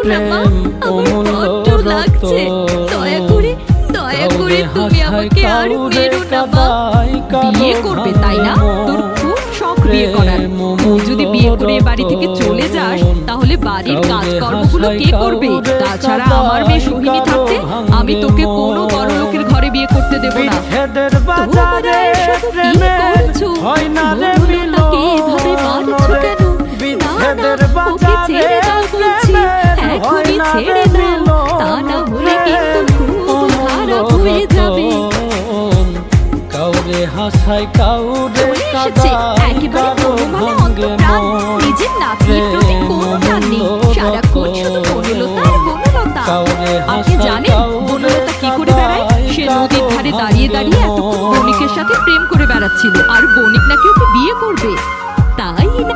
না মা, আমার বড্ড লাগছে। দয়া করে তুমি আমাকে আর মেরো না মা। বিয়ে করবে তাই না? তোর খুব শখ বিয়ে করার। তুই যদি বিয়ে করে বাড়ি থেকে চলে যাস তাহলে বাড়ির কাজকর্মগুলো কে করবে? তাছাড়া আমার মেয়ে সোহিনী থাকতে আমি তোকে কোনো বড় লোকের ঘরে বিয়ে করতে দেব না। তোমরা এসব কি করছো? মনোলতাকে এভাবে মারছো কেন? না না, ওকে ছেড়ে দাও বলছি, এখনই ছেড়ে দাও, তা না হলে কিন্তু খুব খারাপ হয়ে যাবে। কাউরে হাসায় কাউরে এসেছে একেবারে মনোমালা অন্তঃপ্রাণ। নিজের নাতির প্রতি কোনো টান নেই, সারাক্ষণ শুধু বনলতা আর বনলতা। আপনি জানেন বনলতা কি করে বেড়ায়? সে নদীর ধারে দাঁড়িয়ে দাঁড়িয়ে এতক্ষণ বণিকের সাথে প্রেম করে বেড়াচ্ছিল, আর বণিক নাকি ওকে বিয়ে করবে। তাই না?